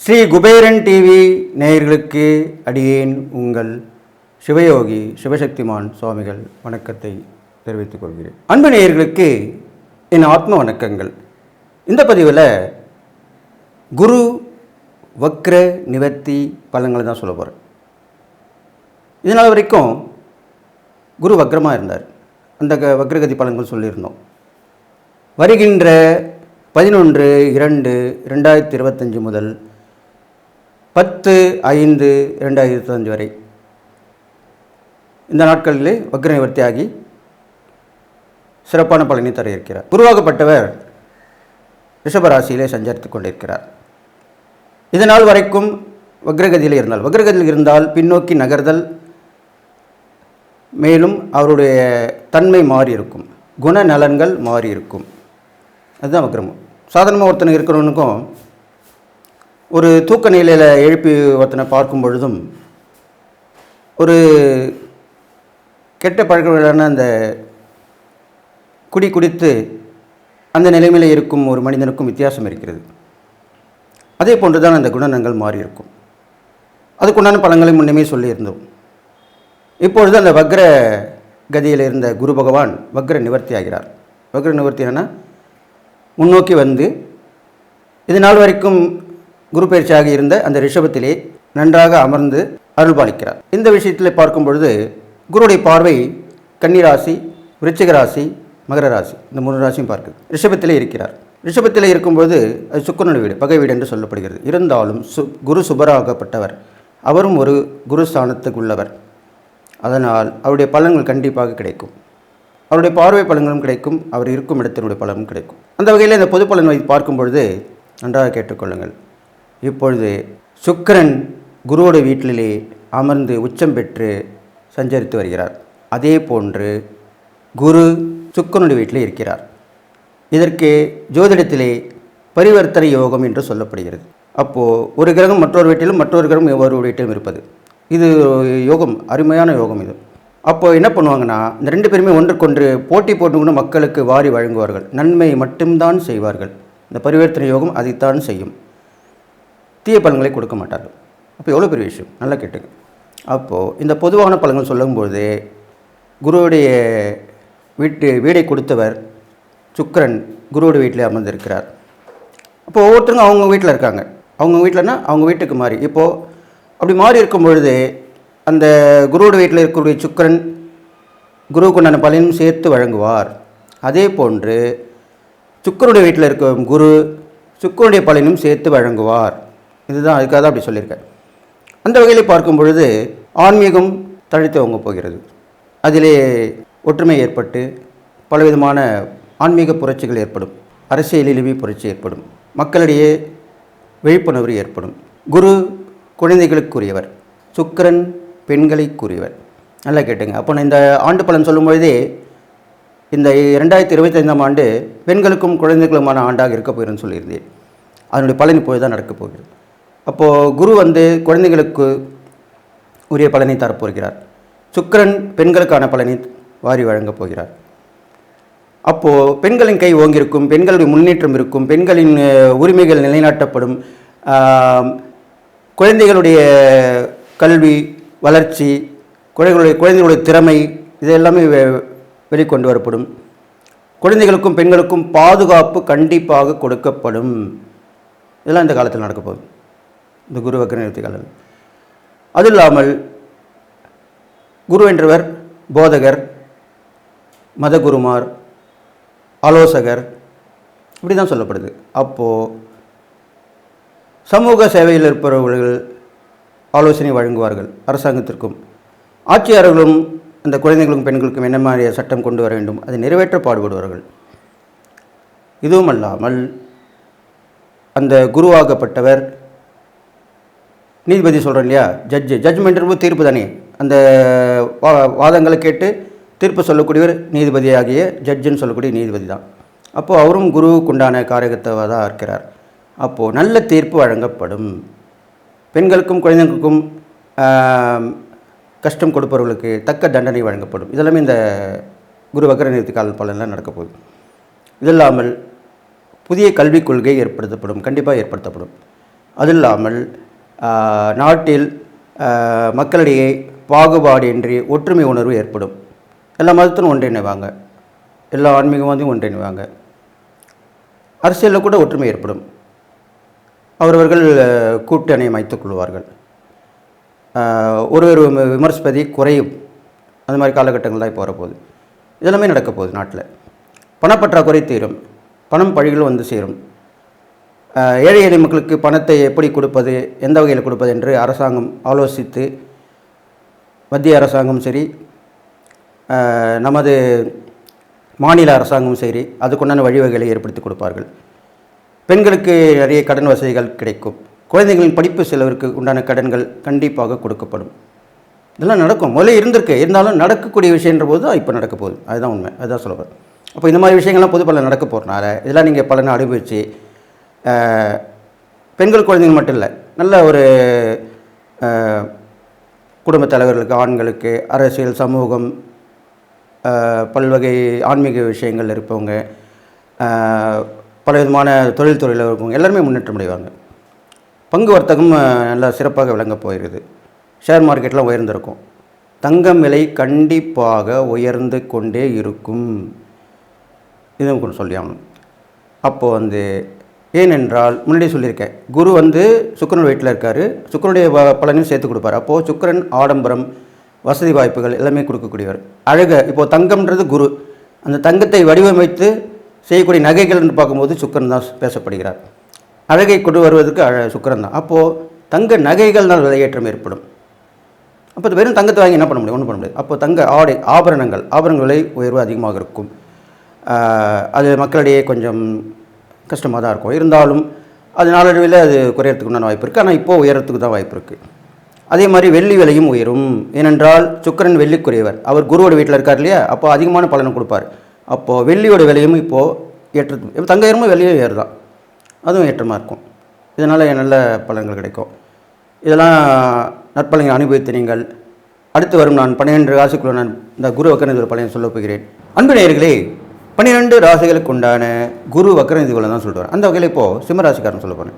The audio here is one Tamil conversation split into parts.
ஸ்ரீ குபேரன் டிவி நேயர்களுக்கு அடியேன் உங்கள் சிவயோகி சிவசக்திமான் சுவாமிகள் வணக்கத்தை தெரிவித்துக் கொள்கிறேன். அன்பு நேயர்களுக்கு என் ஆத்ம வணக்கங்கள். இந்த பதிவில் குரு வக்ர நிவர்த்தி பலன்களை தான் சொல்ல போகிறேன். இதனால் வரைக்கும் குரு வக்ரமாக இருந்தார். அந்த வக்ரகதி பலன்கள் சொல்லியிருந்தோம். வருகின்ற 11/2/2025 முதல் 10/5/2025 வரை இந்த நாட்களிலே வக்ர நிவர்த்தியாகி சிறப்பான பலனை தர இருக்கிறார். குருவாகப்பட்டவர் ரிஷபராசியிலே சஞ்சரித்து கொண்டிருக்கிறார். இதனால் வரைக்கும் வக்ரகதியில் இருந்தால் பின்னோக்கி நகர்தல், மேலும் அவருடைய தன்மை மாறி இருக்கும், குணநலன்கள் மாறி இருக்கும். அதுதான் வக்ரமம். சாதாரணமாக ஒருத்தனை இருக்கிறவனுக்கும் ஒரு தூக்க நிலையில் எழுப்பி ஒருத்தனை பார்க்கும் பொழுதும் ஒரு கெட்ட பழக்கங்களான அந்த குடித்து அந்த நிலைமையில் இருக்கும் ஒரு மனிதனுக்கும் வித்தியாசம் இருக்கிறது. அதே போன்று தான் அந்த குணநலங்கள் மாறி இருக்கும். அதுக்குண்டான பலன்களை முன்னமே சொல்லியிருந்தோம். இப்பொழுது அந்த வக்ர கதியில் இருந்த குரு பகவான் வக்ர நிவர்த்தி ஆகிறார். வக்ர நிவர்த்தி என்னன்னா முன்னோக்கி வந்து இது நாள் வரைக்கும் குரு பயிற்சியாக இருந்த அந்த ரிஷபத்திலே நன்றாக அமர்ந்து அருள்பாலிக்கிறார். இந்த விஷயத்தில் பார்க்கும் பொழுது குருவுடைய பார்வை கன்னிராசி, விருச்சிக ராசி, மகர ராசி, இந்த 3 ராசியும் பார்க்குது. ரிஷபத்திலே இருக்கிறார். ரிஷபத்திலே இருக்கும்போது அது சுக்கிரனுடைய வீடு, பகை வீடு என்று சொல்லப்படுகிறது. இருந்தாலும் குரு சுபராகப்பட்டவர், அவரும் ஒரு குரு ஸ்தானத்துக்கு உள்ளவர். அதனால் அவருடைய பலன்கள் கண்டிப்பாக கிடைக்கும். அவருடைய பார்வை பலன்களும் கிடைக்கும், அவர் இருக்கும் இடத்தினுடைய பலனும் கிடைக்கும். அந்த வகையில் இந்த பொது பலன் வைத்து பார்க்கும் பொழுது நன்றாக கேட்டுக்கொள்ளுங்கள். இப்பொழுது சுக்கிரன் குருவோட வீட்டிலே அமர்ந்து உச்சம் பெற்று சஞ்சரித்து வருகிறார். அதே போன்று குரு சுக்கிரனுடைய வீட்டிலே இருக்கிறார். இதற்கு ஜோதிடத்திலே பரிவர்த்தனை யோகம் என்று சொல்லப்படுகிறது. அப்போது ஒரு கிரகம் மற்றொரு வீட்டிலும் மற்றொரு கிரகம் ஒவ்வொரு வீட்டிலும் இருப்பது, இது யோகம், அருமையான யோகம் இது. அப்போது என்ன பண்ணுவாங்கன்னா, இந்த 2 பேருமே ஒன்றுக்கொன்று போட்டி போட்டுக்கொண்டு மக்களுக்கு வாரி வழங்குவார்கள், நன்மை மட்டும்தான் செய்வார்கள். இந்த பரிவர்த்தனை யோகம் அதைத்தான் செய்யும், தீய பலன்களை கொடுக்க மாட்டார்கள். அப்போ எவ்வளோ பெரிய விஷயம், நல்லா கேட்டுங்க. அப்போது இந்த பொதுவான பலன்கள் சொல்லும்போது குருவுடைய வீடை கொடுத்தவர் சுக்கிரன் குருவோட வீட்டில் அமர்ந்திருக்கிறார். அப்போ ஒவ்வொருத்தருங்க அவங்க வீட்டில் இருக்காங்க. அவங்க வீட்டில்னா அவங்க வீட்டுக்கு மாறி, இப்போது அப்படி மாறி இருக்கும் பொழுது அந்த குருவோட வீட்டில் இருக்கக்கூடிய சுக்கிரன் குருவுக்கு உண்டான பலனும் சேர்த்து வழங்குவார். அதே போன்று சுக்கிரனுடைய வீட்டில் இருக்கும் குரு சுக்கிரனுடைய பலனும் சேர்த்து வழங்குவார். இதுதான், அதுக்காக தான் அப்படி சொல்லியிருக்கேன். அந்த வகையில் பார்க்கும் பொழுது ஆன்மீகம் தழைத்து வாங்க போகிறது. அதிலே ஒற்றுமை ஏற்பட்டு பலவிதமான ஆன்மீக புரட்சிகள் ஏற்படும், அரசியலிலுமே புரட்சி ஏற்படும், மக்களிடையே விழிப்புணர்வு ஏற்படும். குரு குழந்தைகளுக்குரியவர், சுக்கிரன் பெண்களுக்குரியவர். நல்லா கேட்டுங்க. அப்போ நான் இந்த ஆண்டு பலன் சொல்லும்பொழுதே இந்த 2025ஆம் ஆண்டு பெண்களுக்கும் குழந்தைகளுக்குமான ஆண்டாக இருக்க போகிறேன்னு சொல்லியிருந்தேன். அதனுடைய பலன் இப்போது தான் நடக்கப் போகிறது. அப்போது குரு குழந்தைகளுக்கு உரிய பலனை தரப்போகிறார். சுக்கிரன் பெண்களுக்கான பலனை வாரி வழங்கப் போகிறார். அப்போது பெண்களின் கை ஓங்கியிருக்கும், பெண்களுடைய முன்னேற்றம் இருக்கும், பெண்களின் உரிமைகள் நிலைநாட்டப்படும், குழந்தைகளுடைய கல்வி வளர்ச்சி, குழந்தைகளுடைய திறமை, இதெல்லாமே வெளிக்கொண்டு வரப்படும். குழந்தைகளுக்கும் பெண்களுக்கும் பாதுகாப்பு கண்டிப்பாக கொடுக்கப்படும். இதெல்லாம் இந்த காலத்தில் நடக்க போகுது, இந்த குரு வக்ர நிவர்த்தி காலம். அது இல்லாமல் குரு என்றவர் போதகர், மதகுருமார், ஆலோசகர், இப்படி தான் சொல்லப்படுது. அப்போது சமூக சேவையில் இருப்பவர்கள் ஆலோசனை வழங்குவார்கள். அரசாங்கத்திற்கும் ஆட்சியாளர்களும் அந்த குழந்தைகளுக்கும் பெண்களுக்கும் என்ன மாதிரியான சட்டம் கொண்டு வர வேண்டும், அதை நிறைவேற்ற பாடுபடுவார்கள். இதுவும் அல்லாமல் அந்த குருவாகப்பட்டவர் நீதிபதி சொல்கிறோம் இல்லையா, ஜட்ஜ்மெண்ட் தீர்ப்பு தானே, அந்த வாதங்களை கேட்டு தீர்ப்பு சொல்லக்கூடியவர் நீதிபதியாகிய ஜட்ஜுன்னு சொல்லக்கூடிய நீதிபதி தான். அப்போது அவரும் குருவுக்குண்டான காரகத்தவாக தான் இருக்கிறார். அப்போது நல்ல தீர்ப்பு வழங்கப்படும். பெண்களுக்கும் குழந்தைகளுக்கும் கஷ்டம் கொடுப்பவர்களுக்கு தக்க தண்டனை வழங்கப்படும். இதெல்லாமே இந்த குரு வக்கர நிவர்த்தி கால பலன்லாம் நடக்க போகுது. இது இல்லாமல் புதிய கல்விக் கொள்கை ஏற்படுத்தப்படும், கண்டிப்பாக ஏற்படுத்தப்படும். அது இல்லாமல் நாட்டில் மக்களிடையே பாகுபாடின்றி ஒற்றுமை உணர்வு ஏற்படும். எல்லா மதத்திலும் ஒன்றிணைவாங்க, எல்லா ஆன்மீகவாதியும் ஒன்றிணைவாங்க. அரசியலில் கூட ஒற்றுமை ஏற்படும். அவரவர்கள் கூட்டணி அமைத்துக் கொள்வார்கள். ஒரு விமர்சிப்பதை குறையும். அது மாதிரி காலகட்டங்கள் தான் இப்போ வரப்போகுது. இதெல்லாமே நடக்க போகுது. நாட்டில் பணப்பற்றாக்குறை தீரும், பணம் பழிகள் வந்து சேரும். ஏழை எளிய மக்களுக்கு பணத்தை எப்படி கொடுப்பது, எந்த வகையில் கொடுப்பது என்று அரசாங்கம் ஆலோசித்து, மத்திய அரசாங்கம் சரி, நமது மாநில அரசாங்கம் சரி, அதுக்குண்டான வழிவகைகளை ஏற்படுத்தி கொடுப்பார்கள். பெண்களுக்கு நிறைய கடன் வசதிகள் கிடைக்கும். குழந்தைகளின் படிப்பு செலவிற்கு உண்டான கடன்கள் கண்டிப்பாக கொடுக்கப்படும். இதெல்லாம் நடக்கும். முதல்ல இருந்திருக்கு, இருந்தாலும் நடக்கக்கூடிய விஷயன்ற போது தான் இப்போ நடக்க போகுது. அதுதான் உண்மை, அதுதான் சொல்லுவேன். அப்போ இந்த மாதிரி விஷயங்கள்லாம் பொது பலன் நடக்க போகிறனால இதெல்லாம் நீங்கள் பலனை அனுபவித்து, பெண்கள் குழந்தைகள் மட்டும் இல்லை, நல்ல ஒரு குடும்பத் தலைவர்களுக்கு, ஆண்களுக்கு, அரசியல், சமூகம், பல்வகை ஆன்மீக விஷயங்கள் இருப்பவங்க, பல விதமான தொழில்துறையில் இருக்கவங்க எல்லாருமே முன்னேற்றம் அடைவாங்க. பங்கு வர்த்தகம் நல்லா சிறப்பாக விளங்க போயிருக்குது. ஷேர் மார்க்கெட்லாம் உயர்ந்திருக்கும். தங்கம் விலை கண்டிப்பாக உயர்ந்து கொண்டே இருக்கும். இதுவும் கொஞ்சம் சொல்லி ஆகணும். அப்போது ஏனென்றால் முன்னாடியே சொல்லியிருக்கேன், குரு சுக்கிரன் வீட்டில் இருக்கார். சுக்கிரனுடைய பலனையும் சேர்த்து கொடுப்பார். அப்போது சுக்கிரன் ஆடம்பரம், வசதி வாய்ப்புகள் எல்லாமே கொடுக்கக்கூடியவர். இப்போது தங்கம்ன்றது குரு. அந்த தங்கத்தை வடிவமைத்து செய்யக்கூடிய நகைகள்னு பார்க்கும்போது சுக்கிரன் தான் பேசப்படுகிறார். அழகை கொண்டு வருவதற்கு சுக்கிரன் தான். அப்போது தங்க நகைகள்னால் விலையேற்றம் ஏற்படும். அப்போ வெறும் தங்கத்தை வாங்கி என்ன பண்ண முடியும்? ஒன்றும் பண்ண முடியாது. அப்போது தங்க ஆபரணங்கள் விலை உயர்வு அதிகமாக இருக்கும். அது மக்களிடையே கொஞ்சம் கஷ்டமாக தான் இருக்கும். இருந்தாலும் அது நாளடைவில் அது குறையறதுக்கு உண்டான வாய்ப்பு இருக்குது. ஆனால் இப்போது உயரத்துக்கு தான் வாய்ப்பு இருக்குது. அதே மாதிரி வெள்ளி விலையும் உயரும். ஏனென்றால் சுக்கிரன் வெள்ளிக்குரியவர். அவர் குருவோட வீட்டில் இருக்கார் இல்லையா? அப்போ அதிகமான பலனை கொடுப்பார். அப்போது வெள்ளியோட விலையும் இப்போது ஏற்றத்து, இப்போ தங்க ஏறுமோ வெள்ளியும் ஏறுதான், அதுவும் ஏற்றமாக இருக்கும். இதனால் நல்ல பலன்கள் கிடைக்கும். இதெல்லாம் நற்பலன்களை அனுபவித்து நீங்கள் அடுத்து வரும் நான் 12 ராசிக்குள்ள நான் இந்த குரு வக்கரநிதி ஒரு பலனை சொல்ல போகிறேன். அன்பு நேயர்களே, 12 ராசிகளுக்கு உண்டான குரு வக்கரநிதி பலன் தான் சொல்லுவார். அந்த வகையில் இப்போது சிம்மராசிக்காரன் சொல்ல போகிறேன்.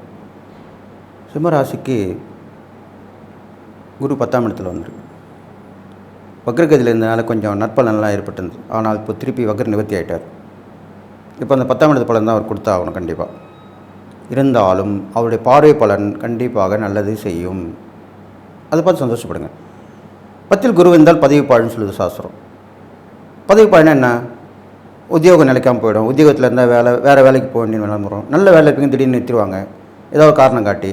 சிம்மராசிக்கு குரு 10ஆம் இடத்துல வந்துருக்கு. வக்ரகதியில் இருந்தனால கொஞ்சம் நற்பலன்லாம் ஏற்பட்டிருந்தது. ஆனால் இப்போ திருப்பி வக்ர நிவர்த்தி ஆகிட்டார். இப்போ அந்த 10ஆம் இடத்து பலன் தான் அவர் கொடுத்தா ஆகணும் கண்டிப்பாக. இருந்தாலும் அவருடைய பார்வை பலன் கண்டிப்பாக நல்லது செய்யும். அதை பார்த்து சந்தோஷப்படுங்க. 10ல் குரு இருந்தால் பதவி பாழுன்னு சொல்லுது சாஸ்திரம். பதவி பாழுன்னா என்ன? உத்தியோகம் நிலைக்காமல் போயிடும். உத்தியோகத்தில் இருந்தால் வேறு வேலைக்கு போக வேண்டிய நிலைமை வரும். நல்ல வேலை இருக்குங்க, திடீர்னு நிறுத்திடுவாங்க ஏதாவது காரணம் காட்டி.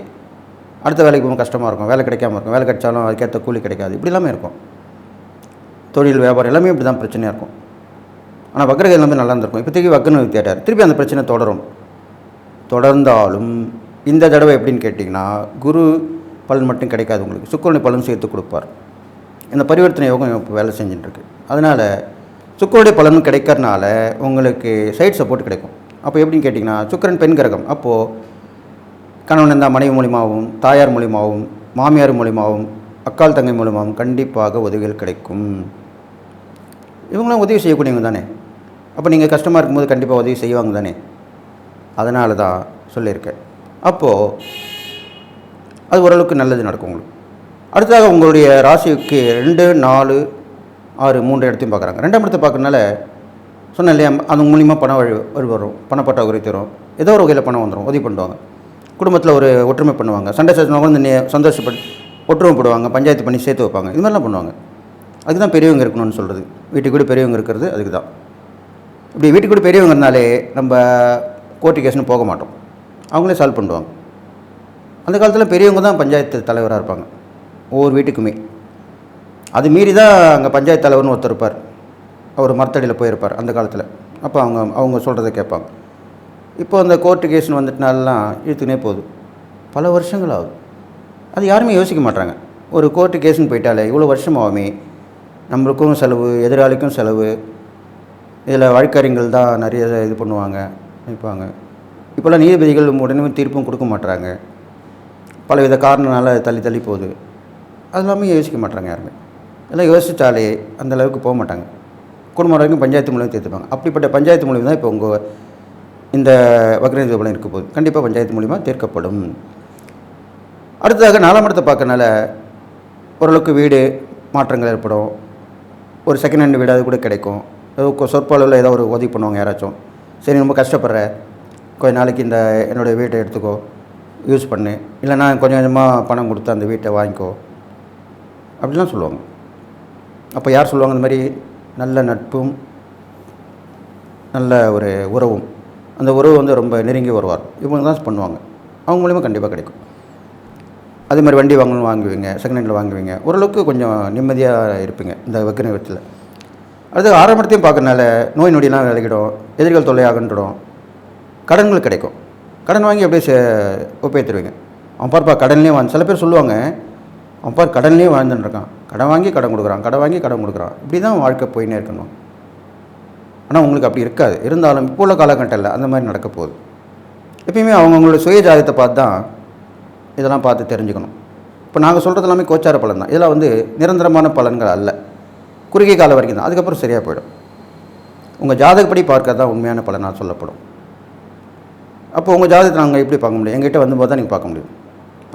அடுத்த வேலைக்கு போக கஷ்டமாக இருக்கும், வேலை கிடைக்காமல் இருக்கும். வேலை கிடைச்சாலும் அதுக்கேற்ற கூலி கிடைக்காது. இப்படி எல்லாமே இருக்கும். தொழில் வியாபாரம் எல்லாமே இப்படி தான் பிரச்சனையாக இருக்கும். ஆனால் வக்ரகதியில் நல்லா இருந்திருக்கும். இப்போதைக்கு வக்ர நிவர்த்தி ஆகிட்டார். திருப்பி அந்த பிரச்சனை தொடர்ந்தாலும் இந்த தடவை எப்படின்னு கேட்டிங்கன்னா, குரு பலன் மட்டும் கிடைக்காது உங்களுக்கு, சுக்கிரனை பலன் சேர்த்து கொடுப்பார். இந்த பரிவர்த்தனை யோகம் இப்போ வேலை செஞ்சுட்டுருக்கு. அதனால் சுக்கிரனுடைய பலனும் கிடைக்கிறனால உங்களுக்கு சைட் சப்போர்ட் கிடைக்கும். அப்போ எப்படின்னு கேட்டிங்கன்னா, சுக்கிரன் பெண் கிரகம். அப்போது கணவன் இருந்தால் மனைவி மூலியமாகவும், தாயார் மூலியமாகவும், மாமியார் மூலியமாகவும், அக்கால் தங்கை மூலமாகவும் கண்டிப்பாக உதவிகள் கிடைக்கும். இவங்களாம் உதவி செய்யக்கூடியவங்க தானே. அப்போ நீங்கள் கஷ்டமாக இருக்கும்போது கண்டிப்பாக உதவி செய்வாங்க தானே. அதனால தான் சொல்லியிருக்கேன். அப்போது அது ஓரளவுக்கு நல்லது நடக்கும் உங்களுக்கு. அடுத்ததாக உங்களுடைய ராசிக்கு 2, 4, 6 3 இடத்தையும் பார்க்குறாங்க. 2ஆம் இடத்தை பார்க்கறனால சொன்னேன் இல்லையா, அது மூலிமா பணம் வரும், பணப்பற்றாக்குறை தரும், ஏதோ ஒரு வகையில் பணம் வந்துடும், உதவி பண்ணுவாங்க. குடும்பத்தில் ஒரு ஒற்றுமை பண்ணுவாங்க. சண்டை சச்சரவு சந்தோஷப்பட்டு ஒற்றுமைப்படுவாங்க, பஞ்சாயத்து பண்ணி சேர்த்து வைப்பாங்க. இது மாதிரிலாம் பண்ணுவாங்க. அதுக்கு தான் பெரியவங்க இருக்கணும்னு சொல்கிறது. வீட்டுக்கு கூட பெரியவங்க இருக்கிறது அதுக்கு தான். இப்படி வீட்டுக்கு கூட பெரியவங்க இருந்தாலே நம்ம கோர்ட்டு கேஸ்னு போக மாட்டோம், அவங்களே சால்வ் பண்ணுவாங்க. அந்த காலத்தில் பெரியவங்க தான் பஞ்சாயத்து தலைவராக இருப்பாங்க ஒவ்வொரு வீட்டுக்குமே. அது மீறி தான் அங்கே பஞ்சாயத்து தலைவர்னு ஒருத்தர் இருப்பார். அவர் மரத்தடியில் போயிருப்பார் அந்த காலத்தில். அப்போ அவங்க சொல்கிறத கேட்பாங்க. இப்போ அந்த கோர்ட்டு கேஸ்னு வந்துட்டனாலாம் இழுத்துனே போகுது, பல வருஷங்கள் ஆகுது. அது யாருமே யோசிக்க மாட்டாங்க. ஒரு கோர்ட்டு கேஸ்னு போயிட்டாலே இவ்வளோ வருஷமாகவே நம்மளுக்கும் செலவு, எதிராளிக்கும் செலவு. இதில் வழக்கறிஞர்கள் தான் நிறைய இது பண்ணுவாங்க, நினைப்பாங்க. இப்போல்லாம் நீதிபதிகள் உடனே தீர்ப்பும் கொடுக்க மாட்டுறாங்க. பலவித காரணனால தள்ளி போகுது. அது எல்லாமே யோசிக்க மாட்டாங்க யாருமே. எல்லாம் யோசித்தாலே அந்தளவுக்கு போக மாட்டாங்க. குடும்பம் வரைக்கும் பஞ்சாயத்து மூலியம் தீர்த்துப்பாங்க. அப்படிப்பட்ட பஞ்சாயத்து மூலியம் தான் இப்போ உங்கள் இந்த வக்ரநிதி பலன் இருக்க போகுது. கண்டிப்பாக பஞ்சாயத்து மூலிமா தீர்க்கப்படும். அடுத்ததாக 4ஆம் இடத்தை பார்க்கறனால ஓரளவுக்கு வீடு மாற்றங்கள் ஏற்படும். ஒரு செகண்ட் ஹேண்ட் வீடு அது கூட கிடைக்கும். ஏதோ சொற்பளவில் ஏதோ ஒரு உதவி பண்ணுவாங்க யாராச்சும். சரி ரொம்ப கஷ்டப்படுற, கொஞ்ச நாளைக்கு இந்த என்னுடைய வீட்டை எடுத்துக்கோ, யூஸ் பண்ணு, இல்லைனா கொஞ்சம் கொஞ்சமாக பணம் கொடுத்து அந்த வீட்டை வாங்கிக்கோ அப்படிலாம் சொல்லுவாங்க. அப்போ யார் சொல்லுவாங்க? இந்த மாதிரி நல்ல நட்பும் நல்ல ஒரு உறவும், அந்த உறவு வந்து ரொம்ப நெருங்கி வருவார், இவங்க தான் பண்ணுவாங்க. அவங்க மூலிமா கண்டிப்பாக கிடைக்கும். அதே மாதிரி வண்டி வாங்குவீங்க, செகண்ட் ஹேண்டில் வாங்குவீங்க, ஓரளவுக்கு கொஞ்சம் நிம்மதியாக இருப்பீங்க இந்த வக்ரநிவர்த்தியில். அது 6ஆம் இடத்தையும் பார்க்கறனால நோய் நொடியெல்லாம் விலகிடும், எதிரிகள் தொல்லை அகன்றுடும், கடன்கள் கிடைக்கும். கடன் வாங்கி அப்படியே ஒப்பேற்றுருவீங்க. அவன் பார்ப்பா கடன்லேயும் சில பேர் சொல்லுவாங்க, அவன் பார் கடன்லேயும் வாழ்ந்துன்னு இருக்கான், கடன் வாங்கி கடன் கொடுக்குறான், கடன் வாங்கி கடன் கொடுக்குறான், இப்படி தான் வாழ்க்கை போயின்னே இருக்கணும். ஆனால் உங்களுக்கு அப்படி இருக்காது. இருந்தாலும் இப்போ உள்ள காலகட்டத்தில் அந்த மாதிரி நடக்க போகுது. எப்பயுமே அவங்கவுங்களோட சுய ஜாதகத்தை பார்த்து தான் இதெல்லாம் பார்த்து தெரிஞ்சுக்கணும். இப்போ நாங்கள் சொல்கிறது எல்லாமே கோச்சார பலன் தான். இதெல்லாம் வந்து நிரந்தரமான பலன்கள் அல்ல, குறுகிய காலம் வரைக்கும் தான், அதுக்கப்புறம் சரியாக போயிடும். உங்கள் ஜாதகப்படி பார்க்கறது தான் உண்மையான பலனாக சொல்லப்படும். அப்போ உங்கள் ஜாதகத்தை நாங்கள் எப்படி பார்க்க முடியும்? எங்கிட்ட வரும்போது தான் நீங்கள் பார்க்க முடியும்.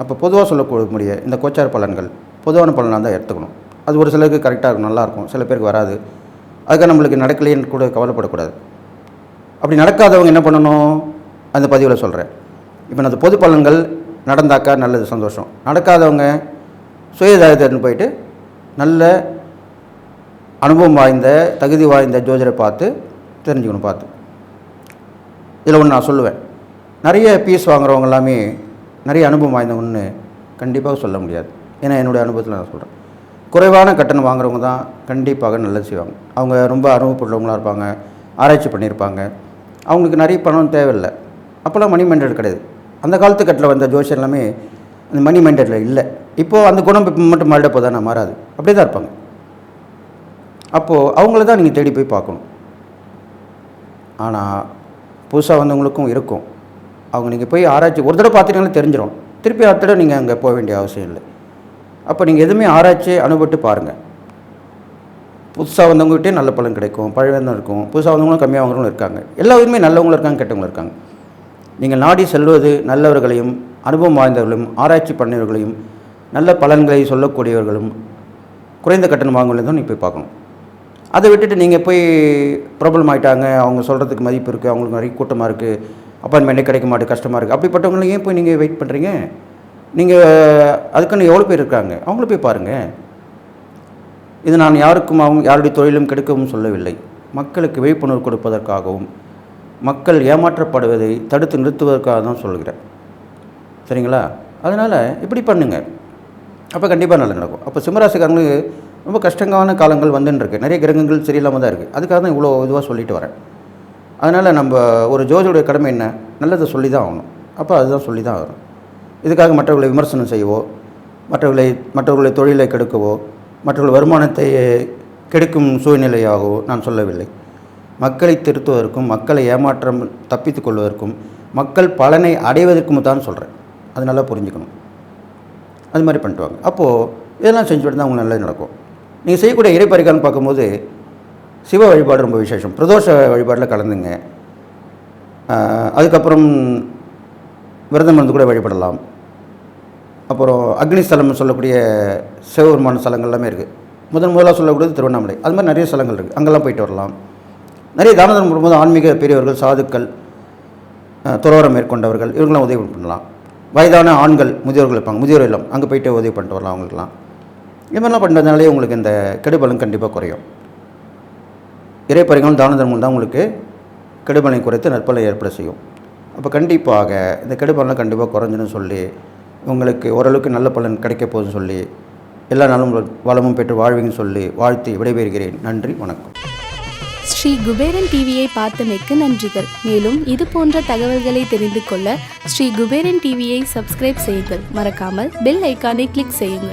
அப்போ பொதுவாக சொல்லக்கூடிய இந்த கோச்சார பலன்கள் பொதுவான பலனாக தான் எடுத்துக்கணும். அது ஒரு சிலருக்கு கரெக்டாக இருக்கும், நல்லாயிருக்கும், சில பேருக்கு வராது. அதுக்காக நம்மளுக்கு நடக்கலைன்னு கூட கவலைப்படக்கூடாது. அப்படி நடக்காதவங்க என்ன பண்ணணும்? அந்த பதிவில் சொல்கிறேன். இப்போ அந்த பொது பலன்கள் நடந்தாக்கா நல்லது, சந்தோஷம். நடக்காதவங்க சுயஜாதகத்துன்னு போயிட்டு நல்ல அனுபவம் வாய்ந்த தகுதி வாய்ந்த ஜோதிடரை பார்த்து தெரிஞ்சுக்கணும். பார்த்து இதில் ஒன்று நான் சொல்லுவேன், நிறைய பீஸ் வாங்குறவங்க எல்லாமே நிறைய அனுபவம் வாய்ந்தவங்கன்னு கண்டிப்பாக சொல்ல முடியாது. ஏன்னா என்னுடைய அனுபவத்தில் நான் சொல்கிறேன், குறைவான கட்டணம் வாங்குறவங்க தான் கண்டிப்பாக நல்லது செய்வாங்க. அவங்க ரொம்ப அனுபவப்பட்டவங்களாக இருப்பாங்க, ஆராய்ச்சி பண்ணியிருப்பாங்க, அவங்களுக்கு நிறைய பணம் தேவையில்லை. அப்போல்லாம் மணி மைண்டட் கிடையாது. அந்த காலத்துக்கட்டில் வந்த ஜோசியர் எல்லாமே அந்த மணி மைண்டடில் இல்லை. இப்போது அந்த குணம் இப்போ மட்டும் மாறிட போதானே, மாறாது, அப்படியே தான் இருப்பாங்க. அப்போது அவங்கள தான் நீங்கள் தேடி போய் பார்க்கணும். ஆனால் புதுசாக வந்தவங்களுக்கும் இருக்கும். அவங்க நீங்கள் போய் ஆராய்ச்சி ஒரு தடவை பார்த்துட்டீங்கன்னா தெரிஞ்சிடும். திருப்பி அடுத்த தடவை நீங்கள் அங்கே போக வேண்டிய அவசியம் இல்லை. அப்போ நீங்கள் எதுவுமே ஆராய்ச்சி அனுபவிட்டு பாருங்கள். புதுசாக வந்தவங்ககிட்டே நல்ல பலன் கிடைக்கும், பழையதான் இருக்கும். புதுசாக வந்தவங்களும் கம்மியாக வாங்குறவங்களும் இருக்காங்க. எல்லா இதுவுமே நல்லவங்களும் இருக்காங்க, கெட்டவங்களும் இருக்காங்க. நீங்கள் நாடி செல்வது நல்லவர்களையும் அனுபவம் வாய்ந்தவர்களையும் ஆராய்ச்சி பண்ணியவர்களையும் நல்ல பலன்களை சொல்லக்கூடியவர்களும் குறைந்த கட்டணம் வாங்குவதும் நீங்கள் போய் பார்க்கணும். அதை விட்டுட்டு நீங்கள் போய் ப்ராப்ளம் ஆகிட்டாங்க, அவங்க சொல்கிறதுக்கு மதிப்பு இருக்குது, அவங்களுக்கு நிறைய கூட்டமாக இருக்குது, அப்பாயின்மெண்ட்டே கிடைக்க மாட்டேது, கஷ்டமாக இருக்குது, அப்படிப்பட்டவங்களும் ஏன் போய் நீங்கள் வெயிட் பண்ணுறீங்க? நீங்கள் அதுக்குன்னு எவ்வளோ பேர் இருக்காங்க, அவங்கள போய் பாருங்கள். இது நான் யாருக்குமாகவும் யாருடைய தொழிலும் கெடுக்கவும் சொல்லவில்லை. மக்களுக்கு விழிப்புணர்வு கொடுப்பதற்காகவும் மக்கள் ஏமாற்றப்படுவதை தடுத்து நிறுத்துவதற்காக தான் சொல்கிறேன். சரிங்களா? அதனால் இப்படி பண்ணுங்கள், அப்போ கண்டிப்பாக நல்லா நடக்கும். அப்போ சிம்மராசிக்காரங்களுக்கு ரொம்ப கஷ்டமான காலங்கள் வந்துன்னு நிறைய கிரகங்கள் சரியில்லாமல் தான் இருக்குது. அதுக்காக தான் இவ்வளோ இதுவாக சொல்லிட்டு வரேன். அதனால் நம்ம ஒரு ஜோதியுடைய கடமை என்ன? நல்லதை சொல்லி தான் ஆகணும். அப்போ அதுதான் சொல்லி தான் ஆகணும். இதுக்காக மற்றவர்களை விமர்சனம் செய்யவோ, மற்றவர்களை தொழிலை கெடுக்கவோ, மற்றவர்கள் வருமானத்தை கெடுக்கும் சூழ்நிலையாகவோ நான் சொல்லவில்லை. மக்களை திருத்துவதற்கும் மக்களை ஏமாற்றம் தப்பித்து கொள்வதற்கும் மக்கள் பலனை அடைவதற்கும் தான் சொல்கிறேன். அது நல்லா புரிஞ்சுக்கணும். அது மாதிரி பண்ணிட்டு வாங்க. அப்போது இதெல்லாம் செஞ்சுட்டு தான் உங்களுக்கு நல்லது நடக்கும். நீங்கள் செய்யக்கூடிய இறைப்பறிக்கான்னு பார்க்கும்போது சிவ வழிபாடு ரொம்ப விசேஷம். பிரதோஷ வழிபாட்டில் கலந்துங்க. அதுக்கப்புறம் விரதம் இருந்து கூட வழிபடலாம். அப்புறம் அக்னி ஸ்தலம்னு சொல்லக்கூடிய சிவபெருமான ஸ்தலங்கள் எல்லாமே இருக்குது. முதலாக சொல்லக்கூடியது திருவண்ணாமலை. அது மாதிரி நிறைய ஸ்தலங்கள் இருக்குது, அங்கெல்லாம் போயிட்டு வரலாம். நிறைய தான தர்மம் பண்ணும்போது ஆன்மீக பெரியவர்கள், சாதுக்கள், துறவரம் மேற்கொண்டவர்கள் இவங்களாம் உதவி பண்ணலாம். வயதான ஆண்கள், முதியோர்கள் இருப்பாங்க, முதியோர் இல்லம், அங்கே போய்ட்டு உதவி பண்ணிட்டு வரலாம் அவங்களுக்குலாம். இது மாதிரிலாம் பண்ணுறதுனாலே உங்களுக்கு இந்த கெடுபலன் கண்டிப்பாக குறையும். இறைப்பறிகளும் தான தர்மம் தான் உங்களுக்கு கெடுபலனை குறைத்து நற்பலனை ஏற்பட செய்யும். அப்போ கண்டிப்பாக இந்த கெடுபலனை கண்டிப்பாக குறைஞ்சுன்னு சொல்லி உங்களுக்கு ஓரளவுக்கு நல்ல பலன் கிடைக்க போகுதுன்னு சொல்லி எல்லா நாளும் வளமும் பெற்று வாழ்வீங்கன்னு சொல்லி வாழ்த்தி விடைபெறுகிறேன். நன்றி, வணக்கம். ஸ்ரீ குபேரன் டிவியை பார்த்தமைக்கு நன்றிகள். மேலும் இது போன்ற தகவல்களை தெரிந்து கொள்ள ஸ்ரீ குபேரன் டிவியை சப்ஸ்கிரைப் செய்யுங்கள். மறக்காமல் பெல் ஐக்கானை கிளிக் செய்யுங்கள்.